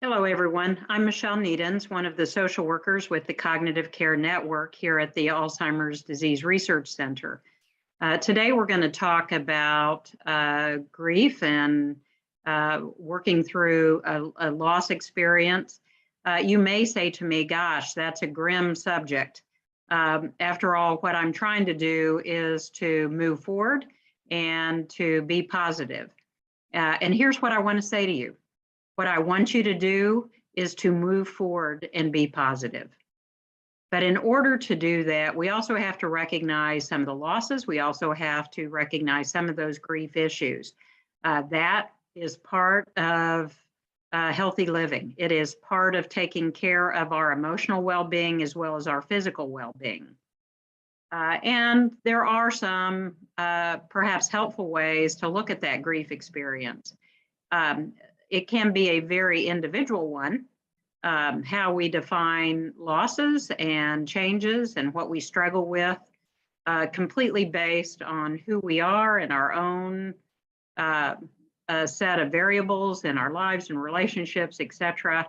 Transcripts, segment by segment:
Hello, everyone. I'm Michelle Needens, one of the social workers with the Cognitive Care Network here at the Alzheimer's Disease Research Center. Today, we're going to talk about grief and working through a loss experience. You may say to me, gosh, that's a grim subject. After all, what I'm trying to do is to move forward and to be positive. And here's what I want to say to you. What I want you to do is to move forward and be positive. But in order to do that, we also have to recognize some of the losses. We also have to recognize some of those grief issues. That is part of healthy living. It is part of taking care of our emotional well-being as well as our physical well-being. And there are some perhaps helpful ways to look at that grief experience. It can be a very individual one, how we define losses and changes and what we struggle with, completely based on who we are and our own set of variables in our lives and relationships, etc.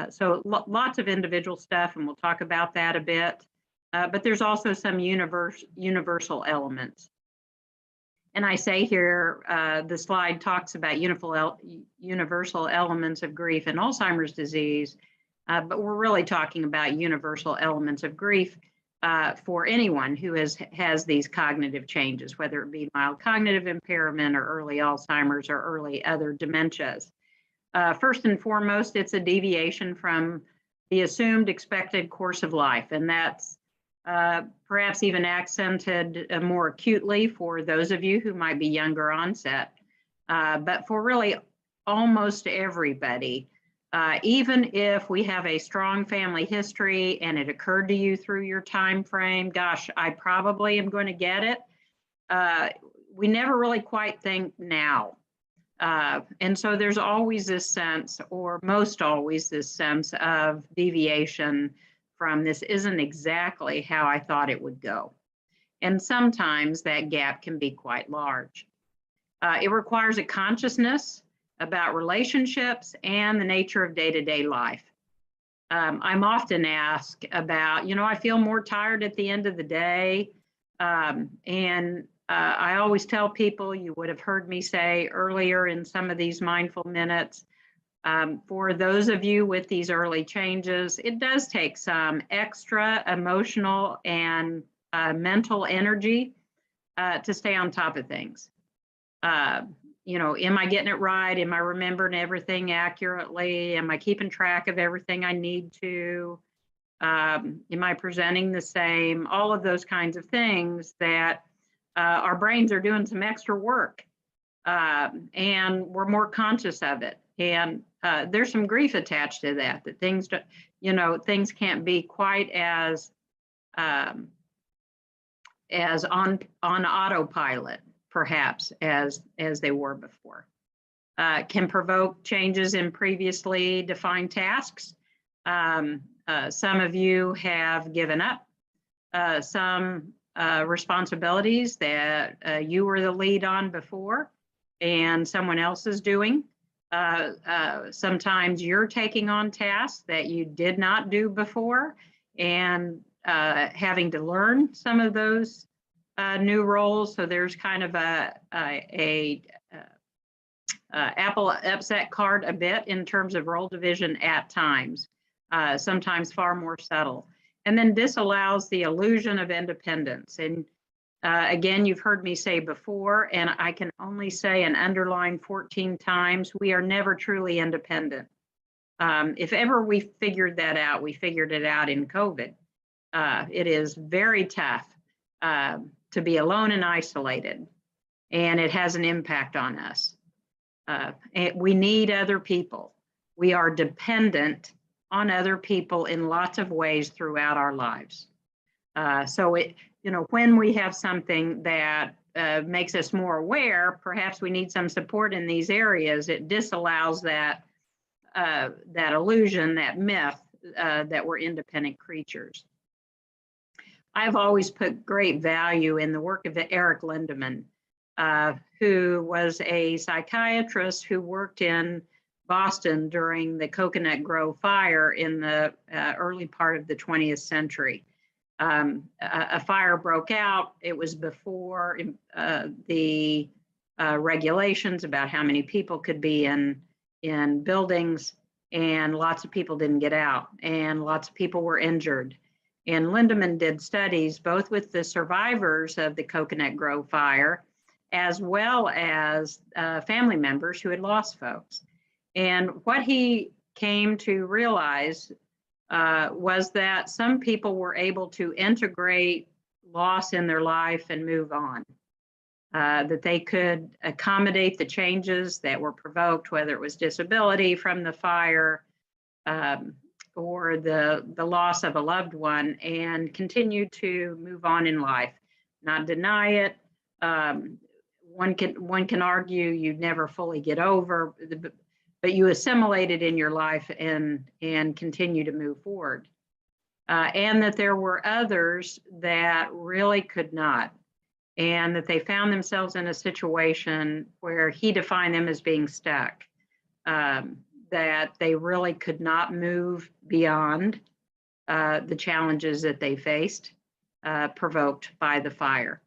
So lots of individual stuff, and we'll talk about that a bit. But there's also some universal elements. And I say here, the slide talks about universal elements of grief and Alzheimer's disease, but we're really talking about universal elements of grief for anyone who has these cognitive changes, whether it be mild cognitive impairment or early Alzheimer's or early other dementias. First and foremost, it's a deviation from the assumed expected course of life, and that's perhaps even accented more acutely for those of you who might be younger onset. But for really almost everybody, even if we have a strong family history and it occurred to you through your time frame, gosh, I probably am going to get it. We never really quite think now. And so there's always this sense, or most always this sense of deviation from this isn't exactly how I thought it would go. And sometimes that gap can be quite large. It requires a consciousness about relationships and the nature of day-to-day life. I'm often asked about, I feel more tired at the end of the day. And I always tell people, you would have heard me say earlier in some of these mindful minutes, for those of you with these early changes, it does take some extra emotional and mental energy to stay on top of things. Am I getting it right? Am I remembering everything accurately? Am I keeping track of everything I need to? Am I presenting the same? All of those kinds of things that our brains are doing some extra work, and we're more conscious of it. And there's some grief attached to that things, things can't be quite as on autopilot, perhaps, as they were before. Can provoke changes in previously defined tasks. Some of you have given up some responsibilities that you were the lead on before and someone else is doing. Sometimes you're taking on tasks that you did not do before and having to learn some of those new roles. So there's kind of a apple upset cart a bit in terms of role division at times, sometimes far more subtle. And then disallows the illusion of independence. And again, you've heard me say before, and I can only say and underline 14 times, we are never truly independent. If ever we figured that out, we figured it out in COVID. It is very tough to be alone and isolated, and it has an impact on us. We need other people. We are dependent on other people in lots of ways throughout our lives. So when we have something that makes us more aware, perhaps we need some support in these areas, it disallows that illusion, that myth that we're independent creatures. I've always put great value in the work of Eric Lindemann, who was a psychiatrist who worked in Boston during the Coconut Grove fire in the early part of the 20th century. A fire broke out. It was before the regulations about how many people could be in buildings, and lots of people didn't get out, and lots of people were injured. And Lindemann did studies both with the survivors of the Coconut Grove fire, as well as family members who had lost folks. And what he came to realize was that some people were able to integrate loss in their life and move on, that they could accommodate the changes that were provoked, whether it was disability from the fire or the loss of a loved one, and continue to move on in life, not deny it. One can argue you'd never fully get over, but you assimilate it in your life and continue to move forward. And that there were others that really could not, and that they found themselves in a situation where he defined them as being stuck, that they really could not move beyond the challenges that they faced, provoked by the fire.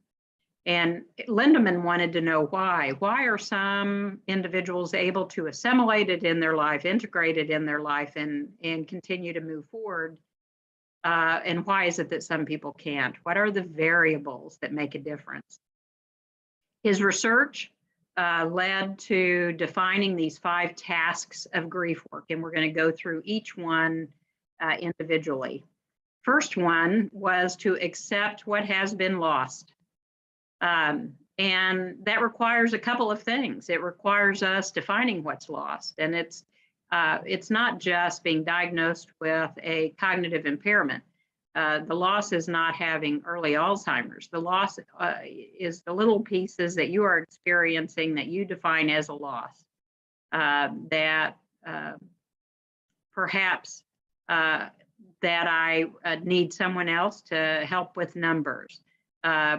And Lindemann wanted to know why. Why are some individuals able to assimilate it in their life, integrate it in their life, and continue to move forward? And why is it that some people can't? What are the variables that make a difference? His research led to defining these 5 tasks of grief work, and we're going to go through each one individually. First one was to accept what has been lost. And that requires a couple of things. It requires us defining what's lost, and it's not just being diagnosed with a cognitive impairment. The loss is not having early Alzheimer's. The loss is the little pieces that you are experiencing that you define as a loss, that perhaps that I need someone else to help with numbers.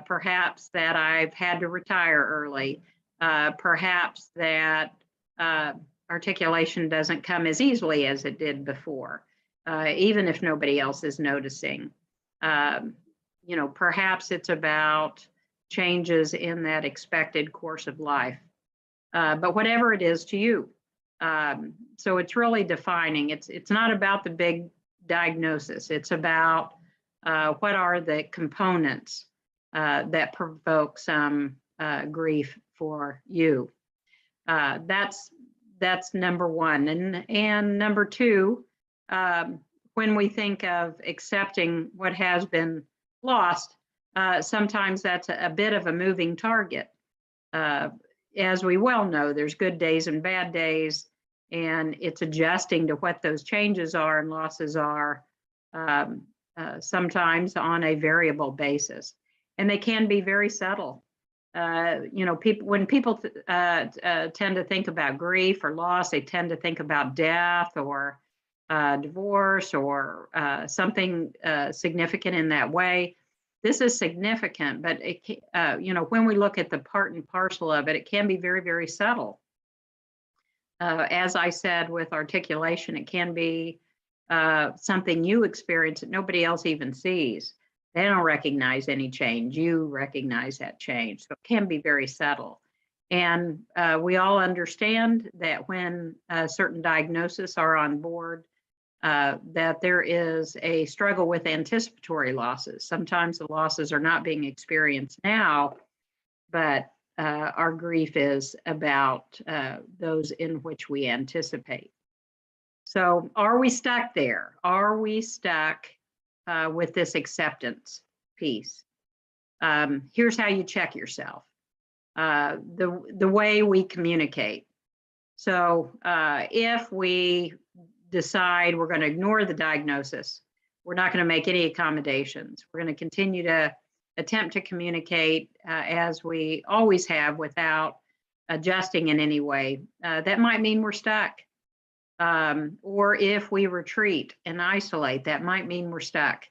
Perhaps that I've had to retire early, perhaps that articulation doesn't come as easily as it did before, even if nobody else is noticing. Perhaps it's about changes in that expected course of life, but whatever it is to you. So it's really defining. It's not about the big diagnosis. It's about what are the components that provoke some grief for you. That's number one. And number two, when we think of accepting what has been lost, sometimes that's a bit of a moving target. As we well know, there's good days and bad days, and it's adjusting to what those changes are and losses are, sometimes on a variable basis. And they can be very subtle. When people tend to think about grief or loss, they tend to think about death or divorce or something significant in that way. This is significant, but when we look at the part and parcel of it, it can be very, very subtle. As I said with articulation, it can be something you experience that nobody else even sees. They don't recognize any change. You recognize that change. So it can be very subtle. And we all understand that when certain diagnoses are on board, that there is a struggle with anticipatory losses. Sometimes the losses are not being experienced now, but our grief is about those in which we anticipate. So are we stuck there? Are we stuck with this acceptance piece? Here's how you check yourself. The way we communicate. So if we decide we're going to ignore the diagnosis, we're not going to make any accommodations. We're going to continue to attempt to communicate as we always have without adjusting in any way. That might mean we're stuck. Or if we retreat and isolate, that might mean we're stuck.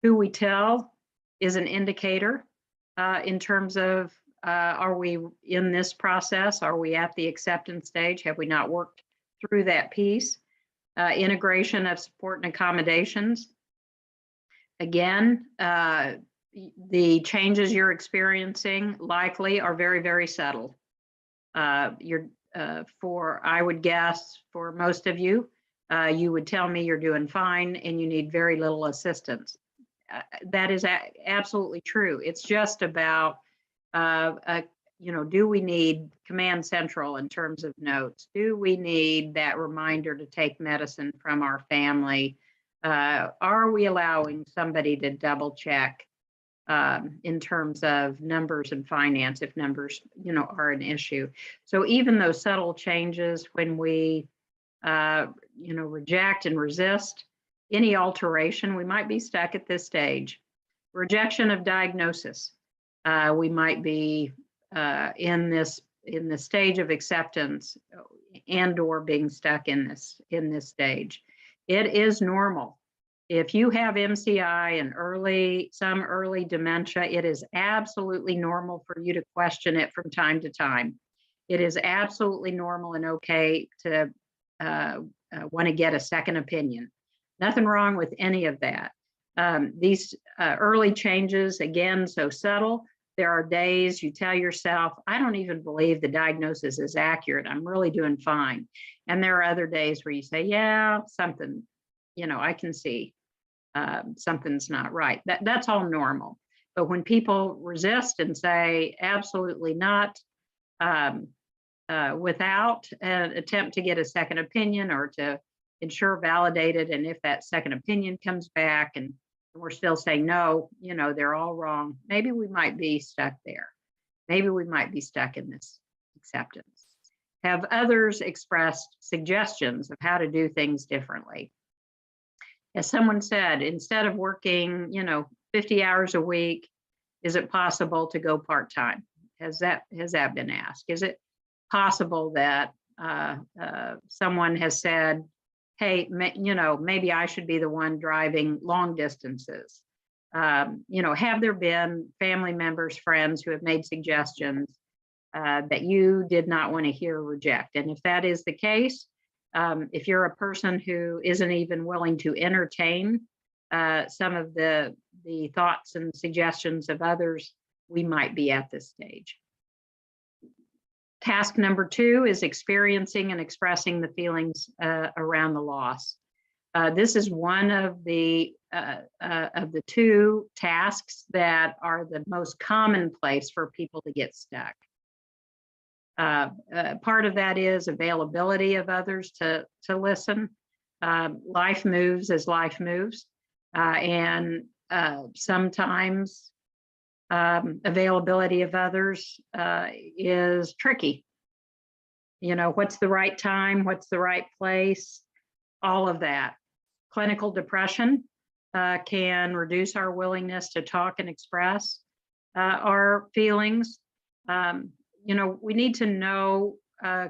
Who we tell is an indicator in terms of are we in this process? Are we at the acceptance stage? Have we not worked through that piece. Integration of support and accommodations. Again, the changes you're experiencing likely are very, very subtle. I would guess for most of you, you would tell me you're doing fine and you need very little assistance. That is absolutely true. It's just about, do we need Command Central in terms of notes? Do we need that reminder to take medicine from our family? Are we allowing somebody to double check in terms of numbers and finance if numbers, are an issue? So even those subtle changes, when we, reject and resist any alteration, we might be stuck at this stage. Rejection of diagnosis. We might be in the stage of acceptance and or being stuck in this stage. It is normal. If you have MCI and some early dementia, it is absolutely normal for you to question it from time to time. It is absolutely normal and okay to want to get a second opinion. Nothing wrong with any of that. These early changes, again, so subtle. There are days you tell yourself, I don't even believe the diagnosis is accurate. I'm really doing fine. And there are other days where you say, yeah, something, I can see something's not right. That's all normal. But when people resist and say, absolutely not, without an attempt to get a second opinion or to ensure validated, and if that second opinion comes back and we're still saying, no, they're all wrong, maybe we might be stuck there. Maybe we might be stuck in this acceptance. Have others expressed suggestions of how to do things differently? As someone said, instead of working, 50 hours a week, is it possible to go part-time? Has that been asked? Is it possible that someone has said, hey, maybe I should be the one driving long distances? Have there been family members, friends who have made suggestions that you did not want to hear or reject? And if that is the case, if you're a person who isn't even willing to entertain some of the thoughts and suggestions of others, we might be at this stage. Task number 2 is experiencing and expressing the feelings around the loss. This is one of the 2 tasks that are the most commonplace for people to get stuck. Part of that is availability of others to listen. Life moves as life moves, and sometimes availability of others is tricky. What's the right time? What's the right place? All of that. Clinical depression can reduce our willingness to talk and express our feelings. We need to know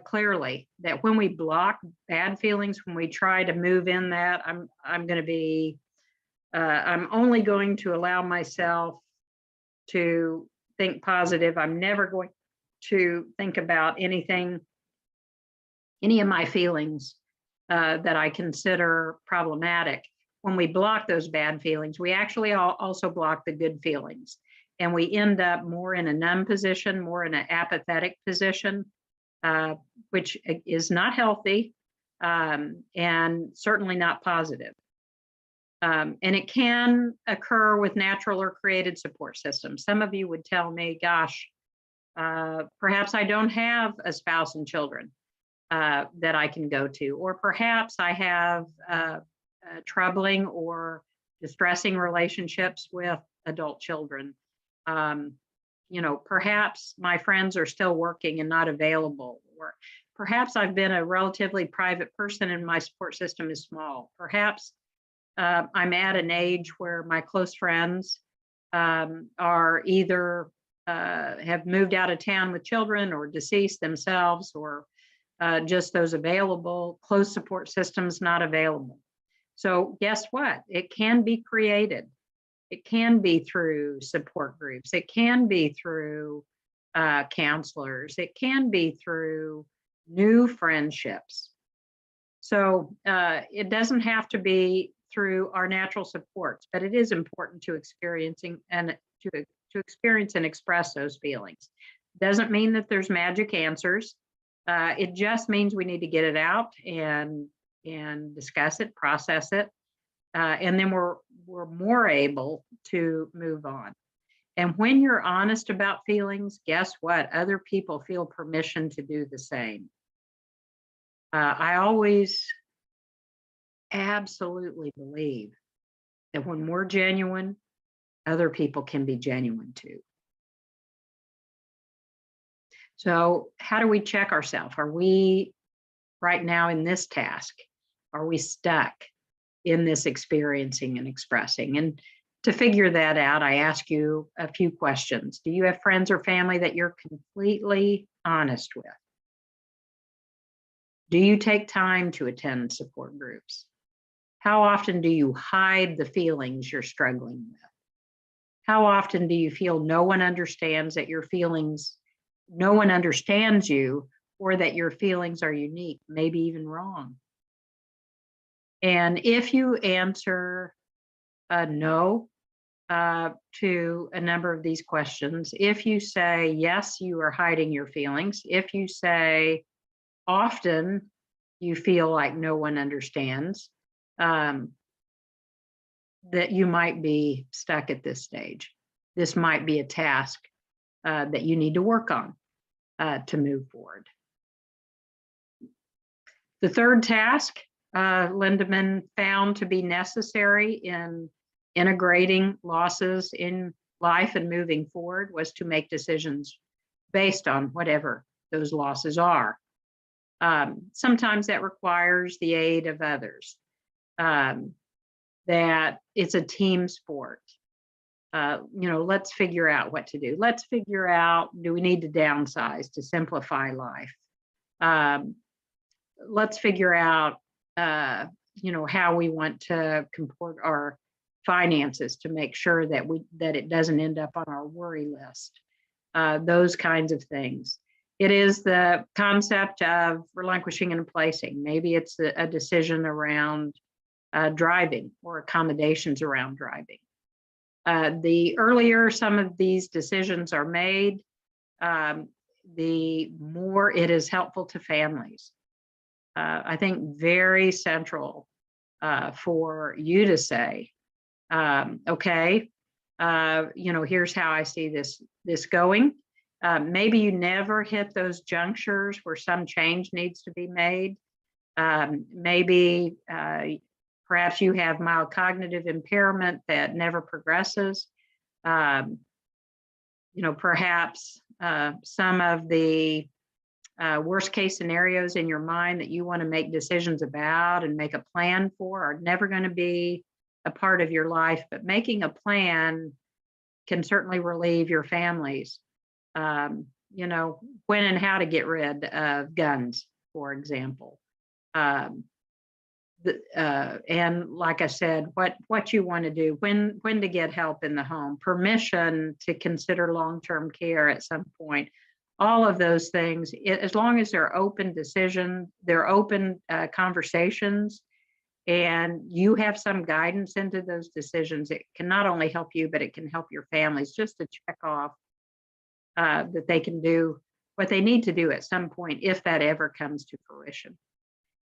clearly that when we block bad feelings, when we try to move in that, I'm only going to allow myself to think positive. I'm never going to think about any of my feelings that I consider problematic. When we block those bad feelings, we actually also block the good feelings. And we end up more in a numb position, more in an apathetic position, which is not healthy and certainly not positive. And it can occur with natural or created support systems. Some of you would tell me, gosh, perhaps I don't have a spouse and children that I can go to, or perhaps I have troubling or distressing relationships with adult children. Perhaps my friends are still working and not available, or perhaps I've been a relatively private person and my support system is small. Perhaps I'm at an age where my close friends are either have moved out of town with children or deceased themselves, or just those available close support systems not available. So guess what? It can be created. It can be through support groups. It can be through counselors. It can be through new friendships. So it doesn't have to be through our natural supports, but it is important to experiencing and to experience and express those feelings. Doesn't mean that there's magic answers. It just means we need to get it out and discuss it, process it, and then we're more able to move on. And when you're honest about feelings, guess what? Other people feel permission to do the same. I always absolutely believe that when we're genuine, other people can be genuine too. So how do we check ourselves? Are we right now in this task? Are we stuck in this experiencing and expressing? And to figure that out, I ask you a few questions. Do you have friends or family that you're completely honest with? Do you take time to attend support groups? How often do you hide the feelings you're struggling with? How often do you feel no one understands that your feelings, no one understands you, or that your feelings are unique, maybe even wrong? And if you answer no to a number of these questions, if you say yes, you are hiding your feelings, if you say often you feel like no one understands, that you might be stuck at this stage. This might be a task that you need to work on to move forward. The third task, Lindemann found to be necessary in integrating losses in life and moving forward, was to make decisions based on whatever those losses are. Sometimes that requires the aid of others, that it's a team sport. Let's figure out what to do. Let's figure out, do we need to downsize to simplify life? Let's figure out, how we want to comport our finances to make sure that it doesn't end up on our worry list. Those kinds of things. It is the concept of relinquishing and placing. Maybe it's a decision around driving or accommodations around driving. The earlier some of these decisions are made, the more it is helpful to families. I think very central for you to say, okay, here's how I see this going. Maybe you never hit those junctures where some change needs to be made. Maybe perhaps you have mild cognitive impairment that never progresses. Perhaps some of the worst case scenarios in your mind that you want to make decisions about and make a plan for are never going to be a part of your life, but making a plan can certainly relieve your families. When and how to get rid of guns, for example. And like I said, what you want to do, when to get help in the home, permission to consider long-term care at some point, all of those things, as long as they're open decisions, they're open conversations, and you have some guidance into those decisions, it can not only help you, but it can help your families just to check off that they can do what they need to do at some point if that ever comes to fruition.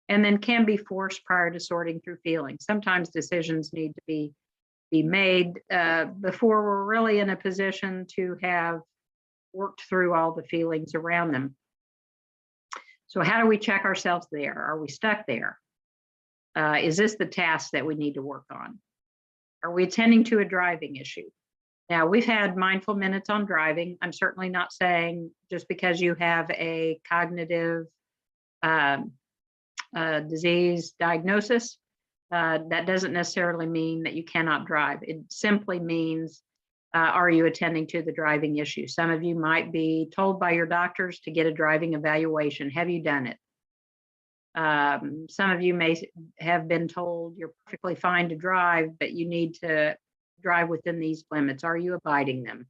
And then can be forced prior to sorting through feelings. Sometimes decisions need to be made before we're really in a position to have worked through all the feelings around them. So how do we check ourselves there? Are we stuck there? Is this the task that we need to work on? Are we attending to a driving issue? Now, we've had mindful minutes on driving. I'm certainly not saying just because you have a cognitive disease diagnosis, that doesn't necessarily mean that you cannot drive. It simply means, are you attending to the driving issue? Some of you might be told by your doctors to get a driving evaluation. Have you done it? Some of you may have been told you're perfectly fine to drive, but you need to drive within these limits. Are you abiding them?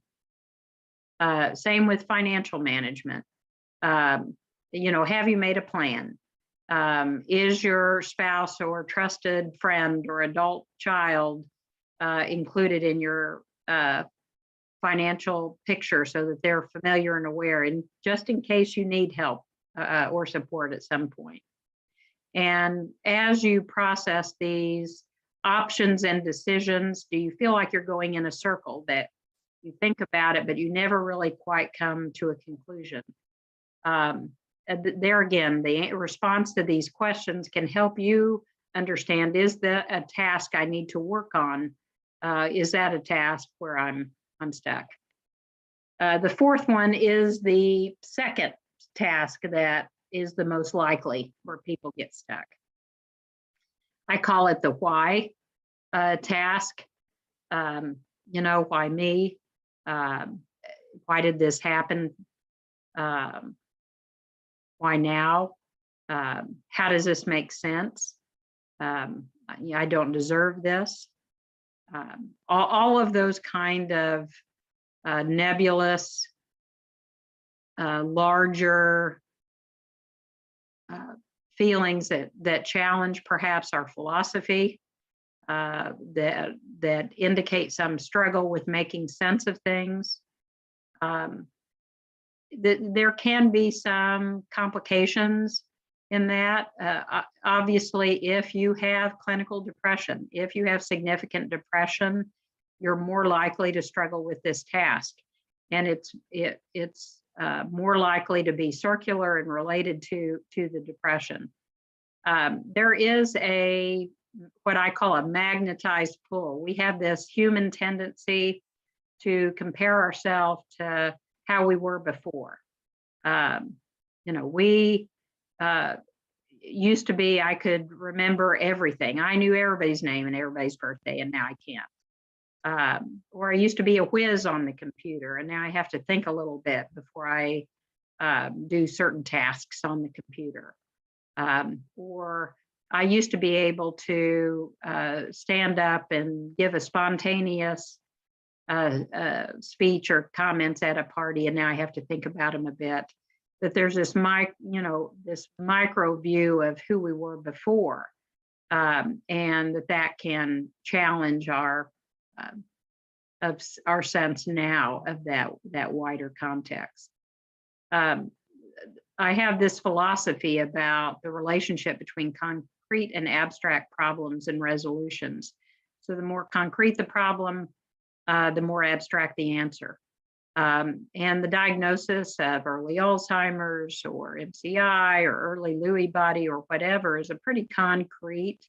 Same with financial management. Have you made a plan? Is your spouse or trusted friend or adult child included in your financial picture so that they're familiar and aware, and just in case you need help or support at some point. And as you process these options and decisions, do you feel like you're going in a circle, that you think about it, but you never really quite come to a conclusion? There again, the response to these questions can help you understand, is that a task I need to work on? Is that a task where I'm stuck? The fourth one is the second task that is the most likely where people get stuck. I call it the why task. Why me? Why did this happen? Why now? How does this make sense? I don't deserve this. All of those kind of nebulous, larger feelings that challenge perhaps our philosophy, that indicate some struggle with making sense of things. There can be some complications in that. Obviously, if you have clinical depression, if you have significant depression, you're more likely to struggle with this task, and it's more likely to be circular and related to the depression. There is what I call a magnetized pull. We have this human tendency to compare ourselves to how we were before. We used to be, I could remember everything. I knew everybody's name and everybody's birthday, and now I can't. Or I used to be a whiz on the computer, and now I have to think a little bit before I do certain tasks on the computer. Or I used to be able to stand up and give a spontaneous speech or comments at a party, and now I have to think about them a bit. That there's this this micro view of who we were before, and that can challenge our sense now of that wider context. I have this philosophy about the relationship between concrete and abstract problems and resolutions. So the more concrete the problem, the more abstract the answer. And the diagnosis of early Alzheimer's or MCI or early Lewy body or whatever is a pretty concrete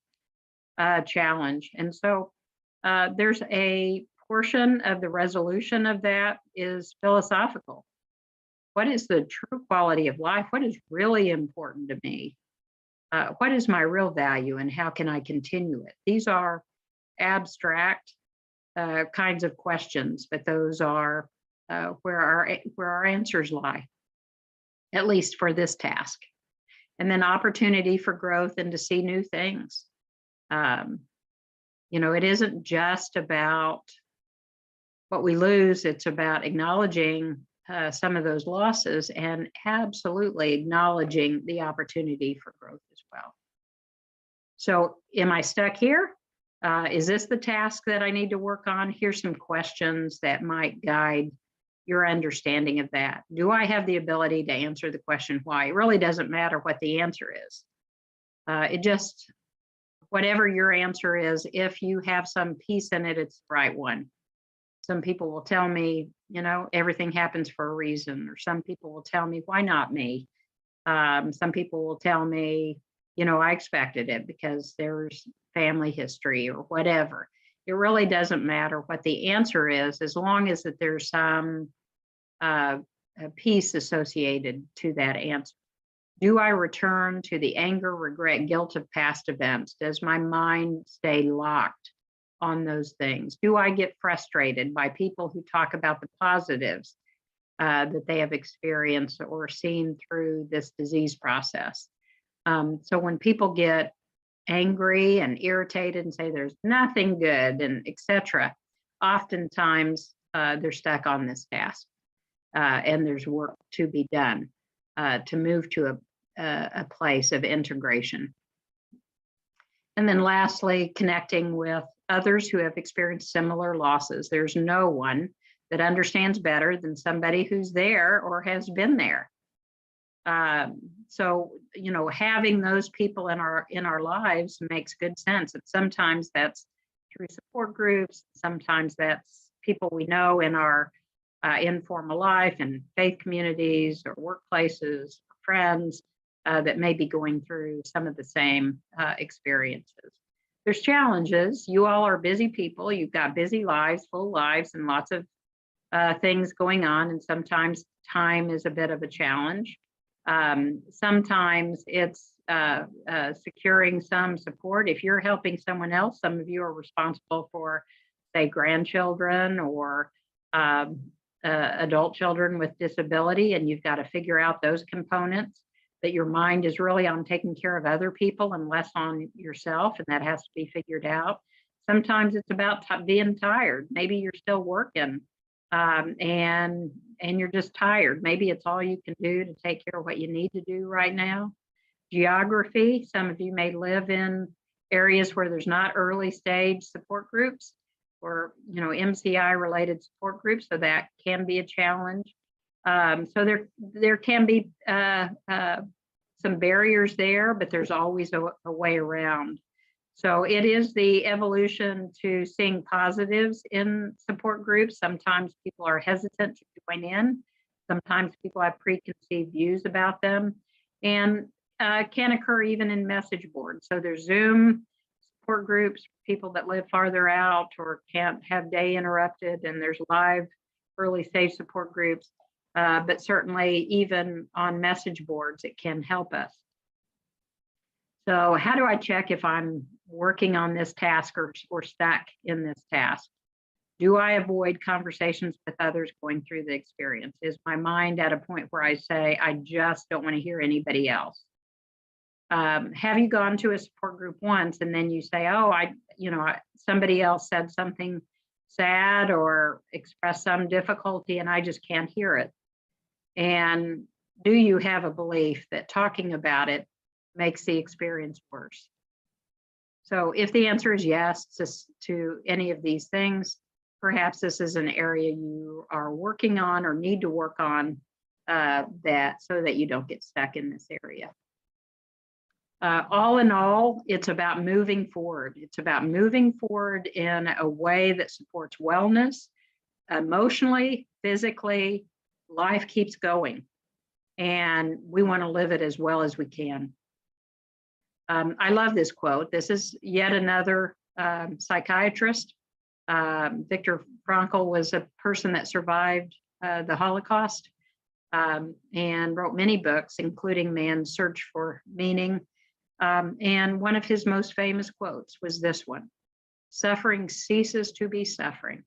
challenge. And so there's a portion of the resolution of that is philosophical. What is the true quality of life? What is really important to me? What is my real value, and how can I continue it? These are abstract kinds of questions, but those are where our answers lie, at least for this task. And then opportunity for growth and to see new things. It isn't just about what we lose, it's about acknowledging some of those losses and absolutely acknowledging the opportunity for growth as well. So am I stuck here? Is this the task that I need to work on? Here's some questions that might guide your understanding of that. Do I have the ability to answer the question why? It really doesn't matter what the answer is. Whatever your answer is, if you have some piece in it, it's the right one. Some people will tell me, everything happens for a reason, or some people will tell me, why not me? Some people will tell me, I expected it because there's family history or whatever. It really doesn't matter what the answer is, as long as that there's some a piece associated to that answer. Do I return to the anger, regret, guilt of past events? Does my mind stay locked on those things? Do I get frustrated by people who talk about the positives that they have experienced or seen through this disease process? So when people get angry and irritated and say there's nothing good and etc., oftentimes they're stuck on this task, and there's work to be done to move to a place of integration. And then lastly, connecting with others who have experienced similar losses. There's no one that understands better than somebody who's there or has been there. So, you know, having those people in our lives makes good sense. And sometimes that's through support groups. Sometimes that's people we know in our informal life and faith communities or workplaces, friends that may be going through some of the same experiences. There's challenges. You all are busy people. You've got busy lives, full lives, and lots of things going on. And sometimes time is a bit of a challenge. Sometimes it's securing some support. If you're helping someone else, some of you are responsible for, say, grandchildren or adult children with disability, and you've got to figure out those components, that your mind is really on taking care of other people and less on yourself, and that has to be figured out. Sometimes it's about being tired. Maybe you're still working and you're just tired. Maybe it's all you can do to take care of what you need to do right now. Geography, some of you may live in areas where there's not early stage support groups or, you know, MCI related support groups, so that can be a challenge. So there can be some barriers there, but there's always a way around. So it is the evolution to seeing positives in support groups. Sometimes people are hesitant to join in. Sometimes people have preconceived views about them, and can occur even in message boards. So there's Zoom support groups, people that live farther out or can't have day interrupted, and there's live early stage support groups. But certainly even on message boards, it can help us. So how do I check if I'm working on this task or stuck in this task? Do I avoid conversations with others going through the experience? Is my mind at a point where I say, I just don't want to hear anybody else? Have you gone to a support group once and then you say, oh, somebody else said something sad or expressed some difficulty and I just can't hear it? And do you have a belief that talking about it makes the experience worse? So if the answer is yes to any of these things, perhaps this is an area you are working on or need to work on so that you don't get stuck in this area. All in all, it's about moving forward. It's about moving forward in a way that supports wellness, emotionally, physically. Life keeps going, and we want to live it as well as we can. I love this quote. This is yet another psychiatrist. Viktor Frankl was a person that survived the Holocaust and wrote many books, including Man's Search for Meaning. And one of his most famous quotes was this one: "Suffering ceases to be suffering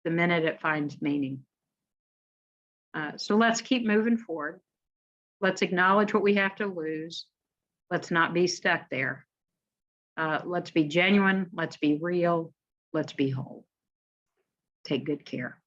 the minute it finds meaning." So let's keep moving forward. Let's acknowledge what we have to lose. Let's not be stuck there. Let's be genuine. Let's be real. Let's be whole. Take good care.